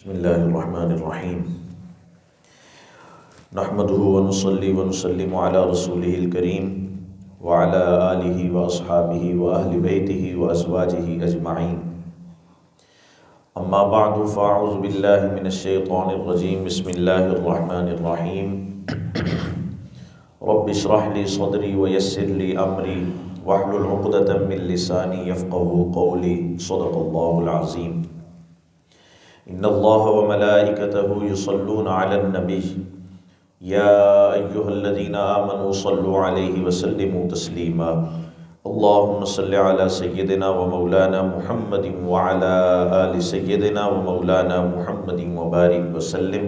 بسم اللہ الرحمن الرحیم نحمده ونصلي ونسلم على رسوله الكريم وعلى آلہ واصحابہ واہل بیتہ وازواجہ اجمعین اما بعد فاعوذ باللہ من الشیطان الرجیم بسم اللہ الرحمن الرحیم رب اشرح لی صدری ویسر لی امری واحلل عقدۃ من لسانی یفقہوا قولی صدق اللہ العظیم ان اللہ وملائکتہ یصلون علی النبی یا ایہا الذین آمنوا صلوا علیہ وسلموا تسلیما اللہم صل علی سیدنا ومولانا محمد وعلی آل سیدنا ومولانا محمد وبارک وسلم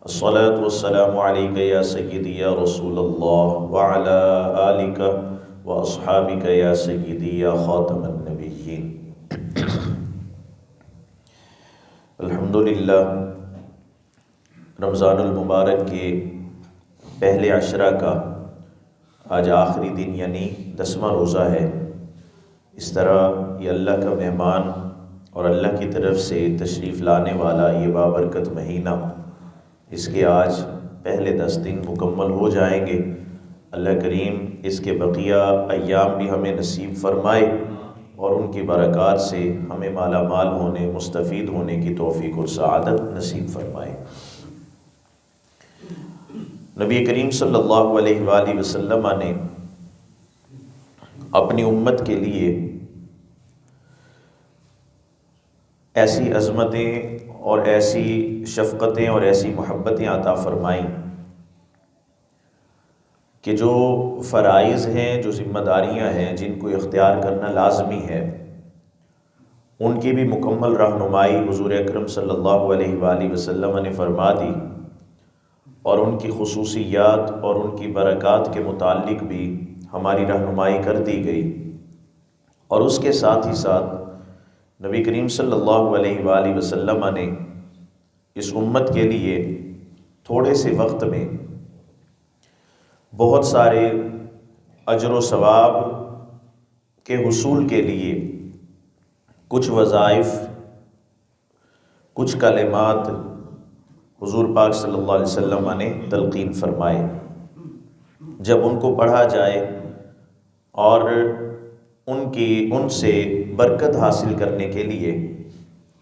الصلاة والسلام علیک یا سیدی یا رسول اللہ وعلی آلک واصحابک یا سیدی یا خاتم النبیین۔ الحمدللہ رمضان المبارک کے پہلے عشرہ کا آج آخری دن یعنی 10واں روزہ ہے۔ اس طرح یہ اللہ کا مہمان اور اللہ کی طرف سے تشریف لانے والا یہ بابرکت مہینہ، اس کے آج پہلے 10 دن مکمل ہو جائیں گے۔ اللہ کریم اس کے بقیہ ایام بھی ہمیں نصیب فرمائے اور ان کی برکات سے ہمیں مالا مال ہونے، مستفید ہونے کی توفیق اور سعادت نصیب فرمائے۔ نبی کریم صلی اللہ علیہ وآلہ وسلم نے اپنی امت کے لیے ایسی عظمتیں اور ایسی شفقتیں اور ایسی محبتیں عطا فرمائیں کہ جو فرائض ہیں، جو ذمہ داریاں ہیں جن کو اختیار کرنا لازمی ہے، ان کی بھی مکمل رہنمائی حضور اکرم صلی اللہ علیہ وآلہ وسلم نے فرما دی، اور ان کی خصوصیات اور ان کی برکات کے متعلق بھی ہماری رہنمائی کر دی گئی۔ اور اس کے ساتھ ہی ساتھ نبی کریم صلی اللہ علیہ وآلہ وسلم نے اس امت کے لیے تھوڑے سے وقت میں بہت سارے اجر و ثواب کے حصول کے لیے کچھ وظائف، کچھ کلمات حضور پاک صلی اللہ علیہ وسلم نے تلقین فرمائے۔ جب ان کو پڑھا جائے اور ان سے برکت حاصل کرنے کے لیے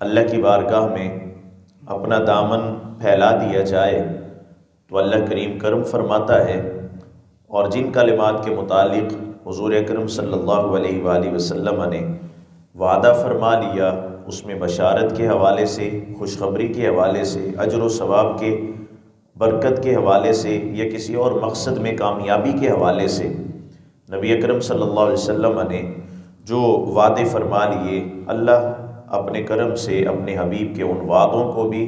اللہ کی بارگاہ میں اپنا دامن پھیلا دیا جائے تو اللہ کریم کرم فرماتا ہے، اور جن کلمات کے متعلق حضور اکرم صلی اللہ علیہ وآلہ وسلم نے وعدہ فرما لیا، اس میں بشارت کے حوالے سے، خوشخبری کے حوالے سے، اجر و ثواب کے، برکت کے حوالے سے یا کسی اور مقصد میں کامیابی کے حوالے سے نبی اکرم صلی اللہ علیہ وسلم نے جو وعدے فرما لیے، اللہ اپنے کرم سے اپنے حبیب کے ان وعدوں کو بھی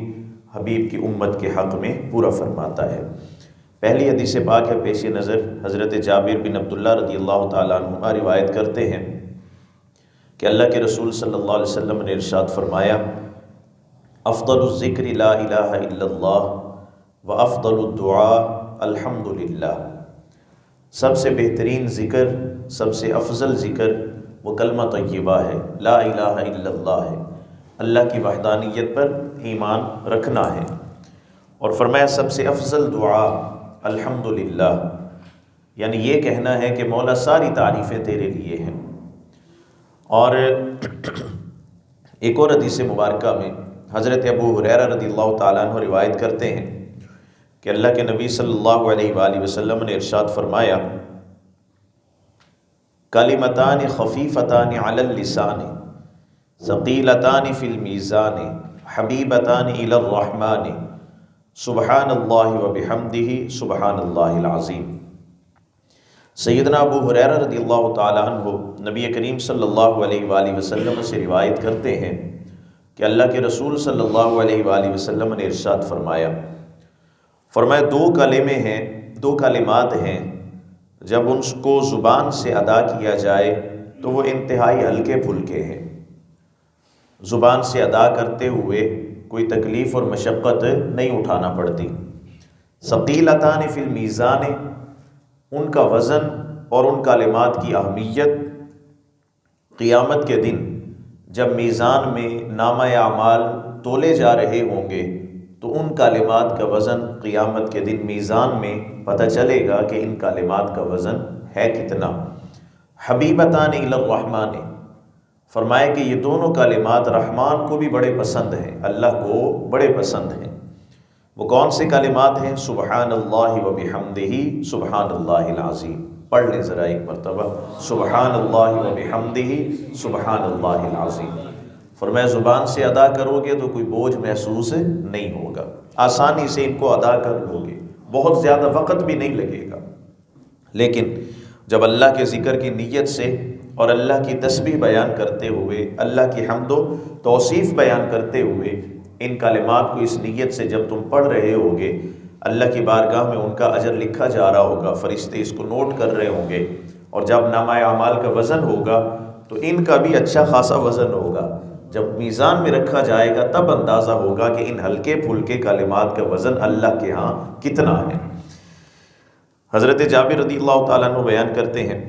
حبیب کی امت کے حق میں پورا فرماتا ہے۔ پہلی حدیث پاک ہے پیش نظر، حضرت جابر بن عبداللہ رضی اللہ تعالیٰ عنہما روایت کرتے ہیں کہ اللہ کے رسول صلی اللہ علیہ وسلم نے ارشاد فرمایا، افضل الذکر لا الہ الا اللہ وافضل الدعاء الحمدللہ۔ سب سے بہترین ذکر، سب سے افضل ذکر وہ کلمہ طیبہ ہے، لا الہ الا اللہ ہے، اللہ کی وحدانیت پر ایمان رکھنا ہے۔ اور فرمایا سب سے افضل دعا الحمدللہ، یعنی یہ کہنا ہے کہ مولا ساری تعریفیں تیرے لیے ہیں۔ اور ایک اور حدیث مبارکہ میں حضرت ابو ہریرہ رضی اللہ تعالیٰ عنہ روایت کرتے ہیں کہ اللہ کے نبی صلی اللہ علیہ وآلہ وسلم نے ارشاد فرمایا، کلمتان خفیفتان علی اللسان ثقیلتان فی المیزان حبیبتان الی الرحمن سبحان اللہ وبحمدہ سبحان اللہ العظیم۔ سیدنا ابو ہریرہ رضی اللہ تعالیٰ عنہ نبی کریم صلی اللہ علیہ وآلہ وسلم سے روایت کرتے ہیں کہ اللہ کے رسول صلی اللہ علیہ وآلہ وسلم نے ارشاد فرمایا، دو کلمے ہیں، دو کلمات ہیں، جب ان کو زبان سے ادا کیا جائے تو وہ انتہائی ہلکے پھلکے ہیں، زبان سے ادا کرتے ہوئے کوئی تکلیف اور مشقت نہیں اٹھانا پڑتی۔ ثقیلتان فی المیزان، ان کا وزن اور ان کلمات کی اہمیت قیامت کے دن جب میزان میں نامہ اعمال تولے جا رہے ہوں گے تو ان کلمات کا وزن قیامت کے دن میزان میں پتہ چلے گا کہ ان کلمات کا وزن ہے کتنا۔ حبیبتان الی الرحمن، فرمایا کہ یہ دونوں کلمات رحمان کو بھی بڑے پسند ہیں، اللہ کو بڑے پسند ہیں۔ وہ کون سے کلمات ہیں؟ سبحان اللہ و بحمدہ سبحان اللہ العظیم۔ پڑھ لیں ذرا ایک مرتبہ، سبحان اللہ و بحمدہ سبحان اللہ العظیم۔ فرمایا زبان سے ادا کرو گے تو کوئی بوجھ محسوس نہیں ہوگا، آسانی سے ان کو ادا کر لو گے، بہت زیادہ وقت بھی نہیں لگے گا۔ لیکن جب اللہ کے ذکر کی نیت سے اور اللہ کی تسبیح بیان کرتے ہوئے، اللہ کی حمد و توصیف بیان کرتے ہوئے ان کلمات کو اس نیت سے جب تم پڑھ رہے ہوگے، اللہ کی بارگاہ میں ان کا اجر لکھا جا رہا ہوگا، فرشتے اس کو نوٹ کر رہے ہوں گے، اور جب نامہ اعمال کا وزن ہوگا تو ان کا بھی اچھا خاصا وزن ہوگا۔ جب میزان میں رکھا جائے گا تب اندازہ ہوگا کہ ان ہلکے پھلکے کلمات کا وزن اللہ کے ہاں کتنا ہے۔ حضرت جابر رضی اللہ تعالیٰ عنہ بیان کرتے ہیں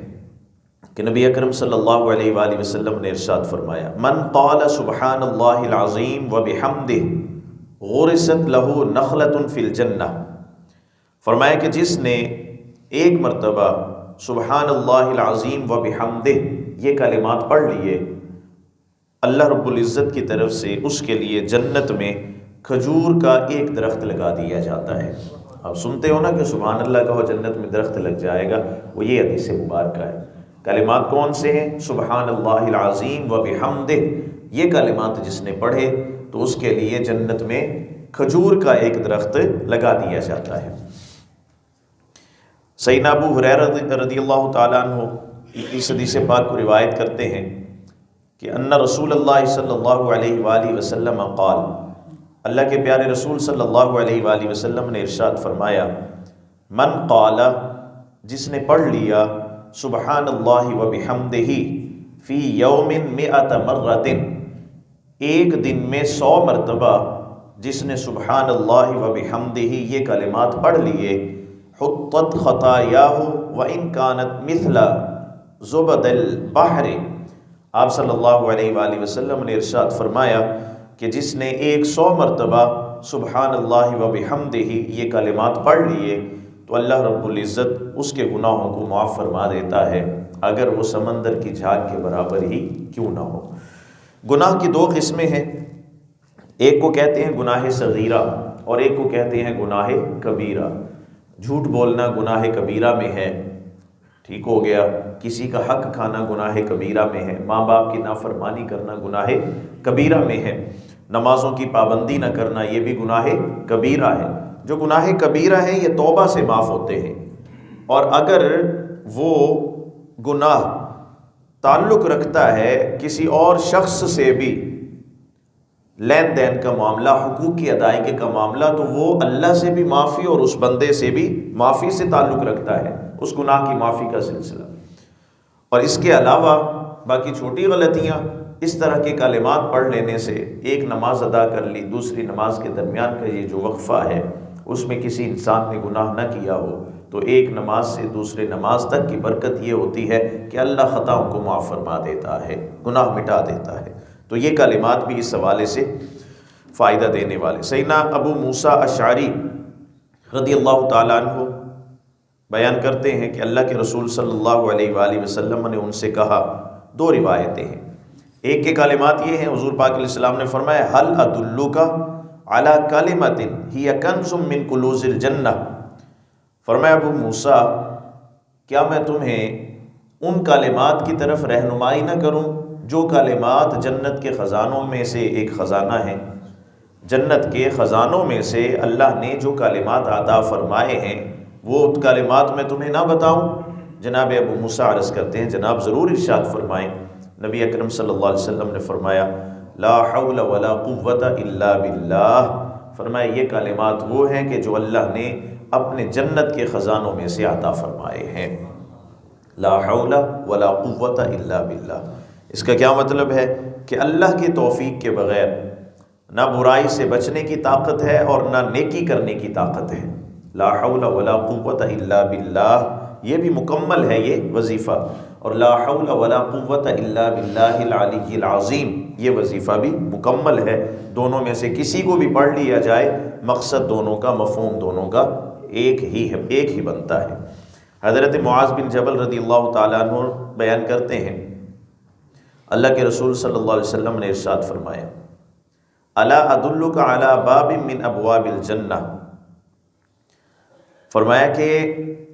کہ نبی اکرم صلی اللہ علیہ وآلہ وسلم نے ارشاد فرمایا، من قال سبحان اللہ العظیم و بحمدہ غرست لہ نخلۃ فی الجنہ۔ فرمایا کہ جس نے ایک مرتبہ سبحان اللہ العظیم و بحمدہ یہ کلمات پڑھ لیے، اللہ رب العزت کی طرف سے اس کے لیے جنت میں کھجور کا ایک درخت لگا دیا جاتا ہے۔ آپ سنتے ہو نا کہ سبحان اللہ کہو جنت میں درخت لگ جائے گا، وہ یہ حدیث مبارکہ ہے۔ کلمات کون سے ہیں؟ سبحان اللہ العظیم و بحمدہ، یہ کلمات جس نے پڑھے تو اس کے لیے جنت میں کھجور کا ایک درخت لگا دیا جاتا ہے۔ سیدنا ابو ہریرہ رضی اللہ تعالیٰ عنہ اس حدیث پاک کو روایت کرتے ہیں کہ ان رسول اللہ صلی اللہ علیہ وآلہ وسلم قال، اللہ کے پیارے رسول صلی اللہ علیہ وآلہ وسلم نے ارشاد فرمایا، من قال، جس نے پڑھ لیا سبحان اللہ و بحمدہ فی یوم 100 مرۃ، ایک دن میں 100 مرتبہ جس نے سبحان اللہ و بحمدہ یہ کلمات پڑھ لیے، حطت خطایاہ وان کانت مثل زبد البحر۔ آپ صلی اللہ علیہ وآلہ وسلم نے ارشاد فرمایا کہ جس نے 100 مرتبہ سبحان اللہ و بحمدہ یہ کلمات پڑھ لیے تو اللہ رب العزت اس کے گناہوں کو معاف فرما دیتا ہے، اگر وہ سمندر کی جھاگ کے برابر ہی کیوں نہ ہو۔ گناہ کی 2 قسمیں ہیں، ایک کو کہتے ہیں گناہ صغیرہ اور ایک کو کہتے ہیں گناہ کبیرہ۔ جھوٹ بولنا گناہ کبیرہ میں ہے، ٹھیک ہو گیا، کسی کا حق کھانا گناہ کبیرہ میں ہے، ماں باپ کی نافرمانی کرنا گناہ کبیرہ میں ہے، نمازوں کی پابندی نہ کرنا یہ بھی گناہ کبیرہ ہے۔ جو گناہ کبیرہ ہیں یہ توبہ سے معاف ہوتے ہیں، اور اگر وہ گناہ تعلق رکھتا ہے کسی اور شخص سے بھی، لین دین کا معاملہ، حقوق کی ادائیگی کا معاملہ، تو وہ اللہ سے بھی معافی اور اس بندے سے بھی معافی سے تعلق رکھتا ہے، اس گناہ کی معافی کا سلسلہ۔ اور اس کے علاوہ باقی چھوٹی غلطیاں، اس طرح کے کلمات پڑھ لینے سے، ایک نماز ادا کر لی، دوسری نماز کے درمیان کا یہ جو وقفہ ہے اس میں کسی انسان نے گناہ نہ کیا ہو تو ایک نماز سے دوسرے نماز تک کی برکت یہ ہوتی ہے کہ اللہ خطاؤں کو معاف فرما دیتا ہے، گناہ مٹا دیتا ہے۔ تو یہ کلمات بھی اس حوالے سے فائدہ دینے والے۔ سیدنا ابو موسیٰ اشعری رضی اللہ تعالیٰ عنہ بیان کرتے ہیں کہ اللہ کے رسول صلی اللہ علیہ وآلہ وسلم نے ان سے کہا، 2 روایتیں ہیں، ایک کے کلمات یہ ہیں، حضور پاک علیہ السلام نے فرمایا، هل ادلک علی کلمۃ ہی کنز من کنوز الجنہ۔ فرمایا ابو موسیٰ، کیا میں تمہیں ان کلمات کی طرف رہنمائی نہ کروں جو کلمات جنت کے خزانوں میں سے ایک خزانہ ہیں؟ جنت کے خزانوں میں سے اللہ نے جو کلمات عطا فرمائے ہیں وہ کلمات میں تمہیں نہ بتاؤں؟ جناب ابو موسیٰ عرض کرتے ہیں، جناب ضرور ارشاد فرمائیں۔ نبی اکرم صلی اللہ علیہ وسلم نے فرمایا، لا حول ولا قوت الا باللہ۔ فرمایا یہ کلمات وہ ہیں کہ جو اللہ نے اپنے جنت کے خزانوں میں سے عطا فرمائے ہیں۔ لا حول ولا قوت الا باللہ، اس کا کیا مطلب ہے کہ اللہ کی توفیق کے بغیر نہ برائی سے بچنے کی طاقت ہے اور نہ نیکی کرنے کی طاقت ہے۔ لا حول ولا قوت الا باللہ، یہ بھی مکمل ہے یہ وظیفہ، اور لا حول ولا قوت الا باللہ العلی العظیم، یہ وظیفہ بھی مکمل ہے۔ دونوں میں سے کسی کو بھی پڑھ لیا جائے، مقصد دونوں کا، مفہوم دونوں کا ایک ہی بنتا ہے۔ حضرت معاذ بن جبل رضی اللہ تعالیٰ عنہ بیان کرتے ہیں، اللہ کے رسول صلی اللہ علیہ وسلم نے ارشاد فرمایا، الا ادلک علی باب من ابواب الجنہ، فرمایا کہ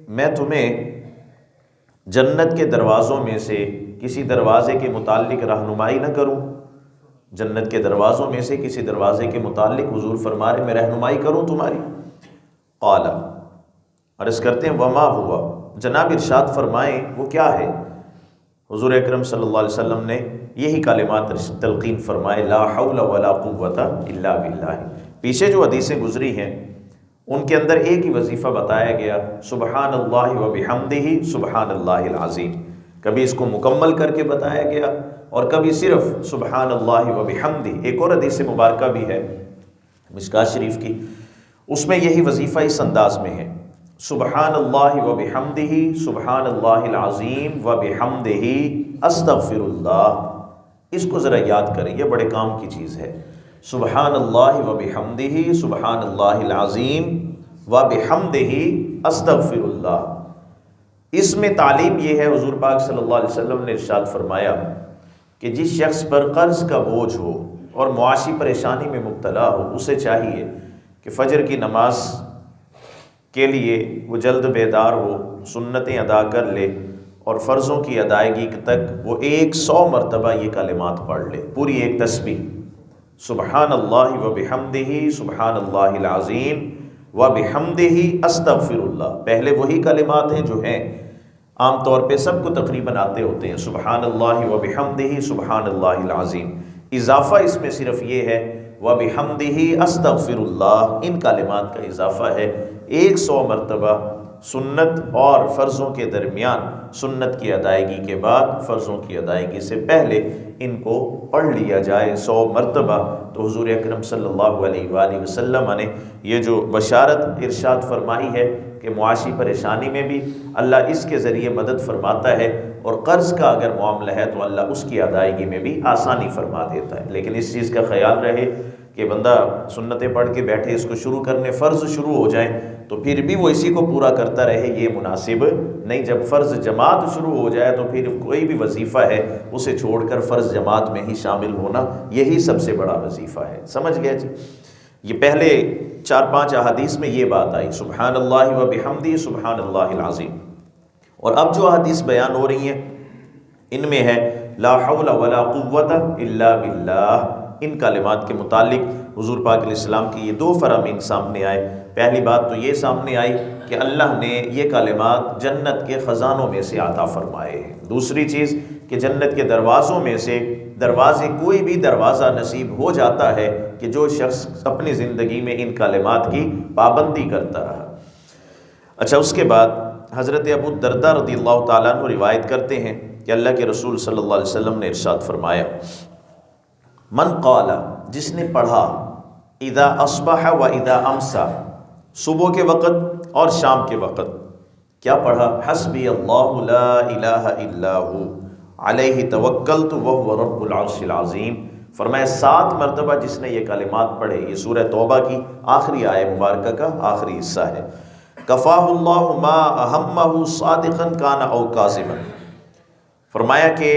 میں تمہیں جنت کے دروازوں میں سے کسی دروازے کے متعلق رہنمائی نہ کروں؟ جنت کے دروازوں میں سے کسی دروازے کے متعلق حضور فرما رہے میں رہنمائی کروں تمہاری؟ قال، عرض کرتے ہیں وما ہوا، جناب ارشاد فرمائیں وہ کیا ہے؟ حضور اکرم صلی اللہ علیہ وسلم نے یہی کلمات تلقین فرمائے، لا حول ولا قوت الا باللہ۔ پیچھے جو حدیثیں گزری ہیں ان کے اندر ایک ہی وظیفہ بتایا گیا، سبحان اللہ و بحمدہ سبحان اللہ العظیم۔ کبھی اس کو مکمل کر کے بتایا گیا اور کبھی صرف سبحان اللہ و بحمدہ۔ ایک اور حدیث مبارکہ بھی ہے مشکوٰۃ شریف کی، اس میں یہی وظیفہ اس انداز میں ہے، سبحان اللہ و بحمدہ سبحان اللہ العظیم و بحمدہ استغفر اللہ۔ اس کو ذرا یاد کریں، یہ بڑے کام کی چیز ہے، سبحان اللہ و بحمدہ سبحان اللہ العظیم و بحمدہ استغفر اللہ۔ اس میں تعلیم یہ ہے، حضور پاک صلی اللہ علیہ وسلم نے ارشاد فرمایا کہ جس شخص پر قرض کا بوجھ ہو اور معاشی پریشانی میں مبتلا ہو، اسے چاہیے کہ فجر کی نماز کے لیے وہ جلد بیدار ہو، سنتیں ادا کر لے اور فرضوں کی ادائیگی تک وہ 100 مرتبہ یہ کلمات پڑھ لے، پوری ایک تسبیح، سبحان اللہ و بحمدہ سبحان اللہ العظیم و بحمدہ استغفر اللہ۔ پہلے وہی کلمات ہیں جو ہیں عام طور پہ سب کو تقریباً آتے ہوتے ہیں، سبحان اللہ و بحمدہ سبحان اللہ العظیم، اضافہ اس میں صرف یہ ہے و بحمدہ استغفر اللہ، ان کلمات کا اضافہ ہے 100 مرتبہ سنت اور فرضوں کے درمیان، سنت کی ادائیگی کے بعد فرضوں کی ادائیگی سے پہلے ان کو پڑھ لیا جائے 100 مرتبہ۔ تو حضور اکرم صلی اللہ علیہ وآلہ وسلم نے یہ جو بشارت ارشاد فرمائی ہے کہ معاشی پریشانی میں بھی اللہ اس کے ذریعے مدد فرماتا ہے، اور قرض کا اگر معاملہ ہے تو اللہ اس کی ادائیگی میں بھی آسانی فرما دیتا ہے۔ لیکن اس چیز کا خیال رہے کہ بندہ سنتیں پڑھ کے بیٹھے، اس کو شروع کرنے فرض شروع ہو جائیں تو پھر بھی وہ اسی کو پورا کرتا رہے، یہ مناسب نہیں۔ جب فرض جماعت شروع ہو جائے تو پھر کوئی بھی وظیفہ ہے اسے چھوڑ کر فرض جماعت میں ہی شامل ہونا، یہی سب سے بڑا وظیفہ ہے۔ سمجھ گیا جی؟ یہ پہلے 4-5 احادیث میں یہ بات آئی، سبحان اللہ و بحمدہ سبحان اللہ العظیم، اور اب جو احادیث بیان ہو رہی ہیں ان میں ہے لا حول ولا قوت الا باللہ۔ ان کلمات کے متعلق حضور پاک علیہ السلام کی یہ 2 فرامین سامنے آئے۔ پہلی بات تو یہ سامنے آئی کہ اللہ نے یہ کلمات جنت کے خزانوں میں سے عطا فرمائے ہیں۔ دوسری چیز کہ جنت کے دروازوں میں سے کوئی بھی دروازہ نصیب ہو جاتا ہے کہ جو شخص اپنی زندگی میں ان کلمات کی پابندی کرتا رہا۔ اچھا، اس کے بعد حضرت ابو الدرداء رضی اللہ تعالیٰ عنہ روایت کرتے ہیں کہ اللہ کے رسول صلی اللہ علیہ وسلم نے ارشاد فرمایا، من قال، جس نے پڑھا، اذا اصبح و اذا امسا، صبح کے وقت اور شام کے وقت، کیا پڑھا؟ حسبی اللہ لا الہ الا ہو علیہ توکلت وہو رب العرش العظیم۔ فرمایا 7 مرتبہ جس نے یہ کلمات پڑھے، یہ سورہ توبہ کی آخری آیہ مبارکہ کا آخری حصہ ہے، کفاہ اللہ ما اہمہ صادقا کان او کاذبا۔ فرمایا کہ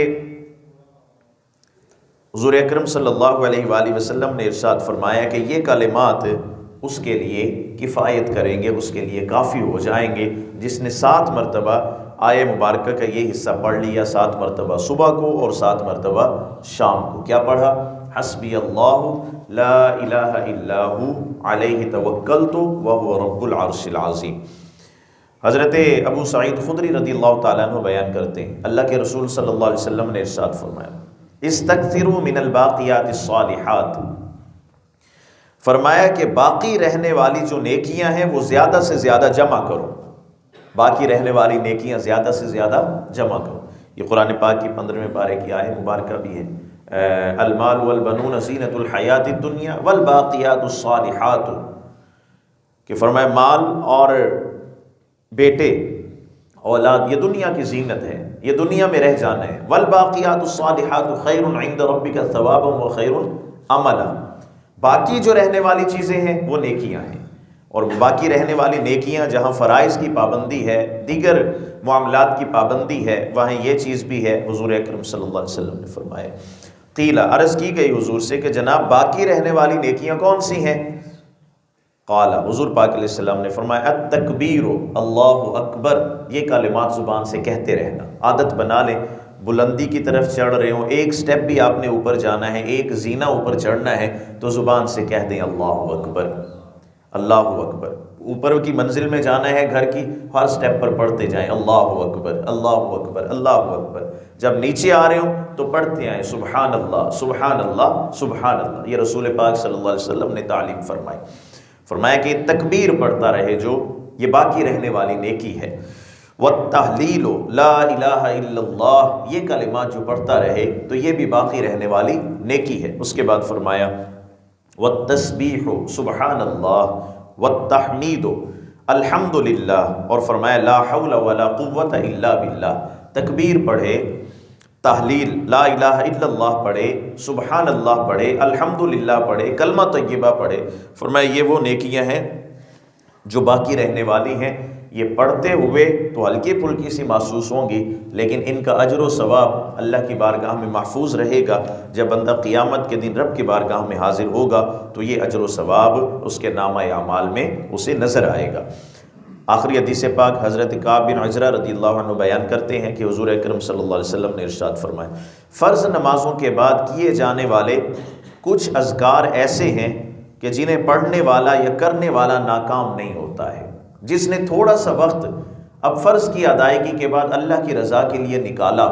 حضور اکرم صلی اللہ علیہ وآلہ وسلم نے ارشاد فرمایا کہ یہ کلمات اس کے لیے کفایت کریں گے، اس کے لیے کافی ہو جائیں گے جس نے 7 مرتبہ آیہ مبارکہ کا یہ حصہ پڑھ لیا، 7 مرتبہ صبح کو اور 7 مرتبہ شام کو۔ کیا پڑھا؟ حسبی اللہ لا الہ الا ہو علیہ توکلت وہو رب العرش العظیم۔ حضرت ابو سعید خدری رضی اللہ تعالیٰ عنہ بیان کرتے ہیں، اللہ کے رسول صلی اللہ علیہ وسلم نے ارشاد فرمایا، استکثروا من الباقیات الصالحات، فرمایا کہ باقی رہنے والی جو نیکیاں ہیں وہ زیادہ سے زیادہ جمع کرو، باقی رہنے والی نیکیاں زیادہ سے زیادہ جمع کرو۔ یہ قرآن پاک کی 15ویں پارے کی آیت مبارکہ بھی ہے، المال والبنون زینۃ الحیات الدنیا والباقیات الصالحات، کہ فرمایا مال اور بیٹے اولاد یہ دنیا کی زینت ہے، یہ دنیا میں رہ جانا ہے. والباقیات الصالحات خیر عند ربک ثوابا وخیر عملا. باقی جو رہنے والی چیزیں ہیں وہ نیکیاں ہیں، اور باقی رہنے والی نیکیاں جہاں فرائض کی پابندی ہے، دیگر معاملات کی پابندی ہے، وہاں یہ چیز بھی ہے. حضور اکرم صلی اللہ علیہ وسلم نے فرمایا، قیل عرض کی گئی حضور سے کہ جناب باقی رہنے والی نیکیاں کون سی ہیں؟ قال حضور پاک علیہ السلام نے فرمایا التکبیر اللہ اکبر. یہ کلمات زبان سے کہتے رہنا، عادت بنا لیں. بلندی کی طرف چڑھ رہے ہوں، ایک سٹیپ بھی آپ نے اوپر جانا ہے، ایک زینہ اوپر چڑھنا ہے، تو زبان سے کہہ دیں اللہ اکبر اللہ اکبر. اوپر کی منزل میں جانا ہے گھر کی، ہر سٹیپ پر پڑھتے جائیں اللہ اکبر اللہ اکبر اللہ اکبر. جب نیچے آ رہے ہوں تو پڑھتے آئیں سبحان اللہ سبحان اللہ سبحان اللہ. یہ رسول پاک صلی اللہ علیہ وسلم نے تعلیم فرمائی. فرمایا کہ تکبیر پڑھتا رہے جو، یہ باقی رہنے والی نیکی ہے. والتحلیل لا الہ الا اللہ، یہ کلمات جو پڑھتا رہے تو یہ بھی باقی رہنے والی نیکی ہے. اس کے بعد فرمایا والتسبیح سبحان اللہ والتحمید الحمد للہ، اور فرمایا لا حول ولا قوة الا باللہ. تکبیر پڑھے، تحلیل لا الہ الا اللہ پڑھے، سبحان اللہ پڑھے، الحمدللہ پڑھے، کلمہ طیبہ پڑھے. فرمایا یہ وہ نیکیاں ہیں جو باقی رہنے والی ہیں. یہ پڑھتے ہوئے تو ہلکی پھلکی سی محسوس ہوں گی، لیکن ان کا اجر و ثواب اللہ کی بارگاہ میں محفوظ رہے گا. جب بندہ قیامت کے دن رب کی بارگاہ میں حاضر ہوگا تو یہ اجر و ثواب اس کے نامہ اعمال میں اسے نظر آئے گا. آخری حدیث پاک حضرت کعب بن عجرہ رضی اللہ عنہ بیان کرتے ہیں کہ حضور اکرم صلی اللہ علیہ وسلم نے ارشاد فرمایا، فرض نمازوں کے بعد کیے جانے والے کچھ اذکار ایسے ہیں کہ جنہیں پڑھنے والا یا کرنے والا ناکام نہیں ہوتا ہے. جس نے تھوڑا سا وقت اب فرض کی ادائیگی کے بعد اللہ کی رضا کے لیے نکالا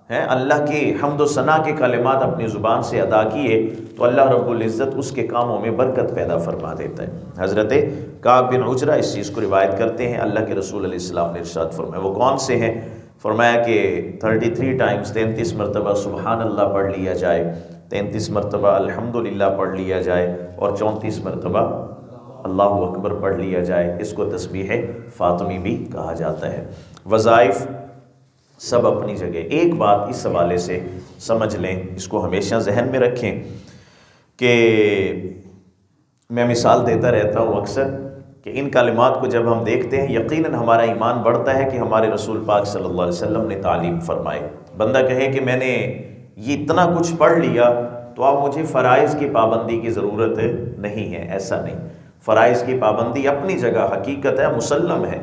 ہے، اللہ کے حمد و ثنا کے کلمات اپنی زبان سے ادا کیے، تو اللہ رب العزت اس کے کاموں میں برکت پیدا فرما دیتا ہے. حضرت کعب بن عجرہ اس چیز کو روایت کرتے ہیں. اللہ کے رسول علیہ السلام نے ارشاد فرمایا وہ کون سے ہیں؟ فرمایا کہ 33 ٹائمز 33 مرتبہ سبحان اللہ پڑھ لیا جائے، 33 مرتبہ الحمدللہ پڑھ لیا جائے، اور 34 مرتبہ اللہ اکبر پڑھ لیا جائے. اس کو تسبیح فاطمی بھی کہا جاتا ہے. وظائف سب اپنی جگہ. ایک بات اس حوالے سے سمجھ لیں، اس کو ہمیشہ ذہن میں رکھیں کہ میں مثال دیتا رہتا ہوں اکثر کہ ان کلمات کو جب ہم دیکھتے ہیں یقیناً ہمارا ایمان بڑھتا ہے کہ ہمارے رسول پاک صلی اللہ علیہ وسلم نے تعلیم فرمائے. بندہ کہے کہ میں نے یہ اتنا کچھ پڑھ لیا تو اب مجھے فرائض کی پابندی کی ضرورت نہیں ہے. ایسا نہیں. فرائض کی پابندی اپنی جگہ حقیقت ہے، مسلم ہے،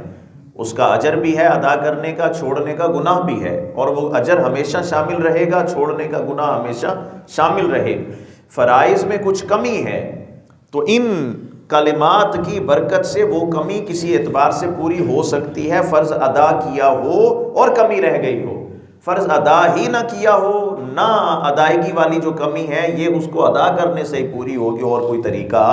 اس کا اجر بھی ہے ادا کرنے کا، چھوڑنے کا گناہ بھی ہے، اور وہ اجر ہمیشہ شامل رہے گا، چھوڑنے کا گناہ ہمیشہ شامل رہے. فرائض میں کچھ کمی ہے تو ان کلمات کی برکت سے وہ کمی کسی اعتبار سے پوری ہو سکتی ہے. فرض ادا کیا ہو اور کمی رہ گئی ہو، فرض ادا ہی نہ کیا ہو، نہ ادائیگی والی جو کمی ہے یہ اس کو ادا کرنے سے ہی پوری ہوگی، اور کوئی طریقہ.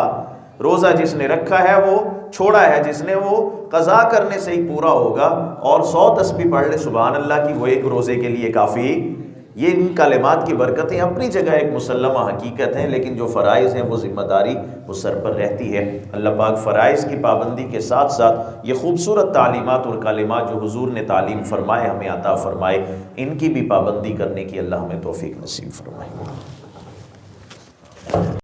روزہ جس نے رکھا ہے وہ چھوڑا ہے، جس نے وہ قضا کرنے سے ہی پورا ہوگا. اور 100 تسبیح پڑھ لے سبحان اللہ کی، وہ ایک روزے کے لیے کافی. یہ ان کلمات کی برکتیں اپنی جگہ ایک مسلمہ حقیقت ہیں، لیکن جو فرائض ہیں وہ ذمہ داری وہ سر پر رہتی ہے. اللہ پاک فرائض کی پابندی کے ساتھ ساتھ یہ خوبصورت تعلیمات اور کلمات جو حضور نے تعلیم فرمائے ہمیں عطا فرمائے، ان کی بھی پابندی کرنے کی اللہ ہمیں توفیق نصیب فرمائے.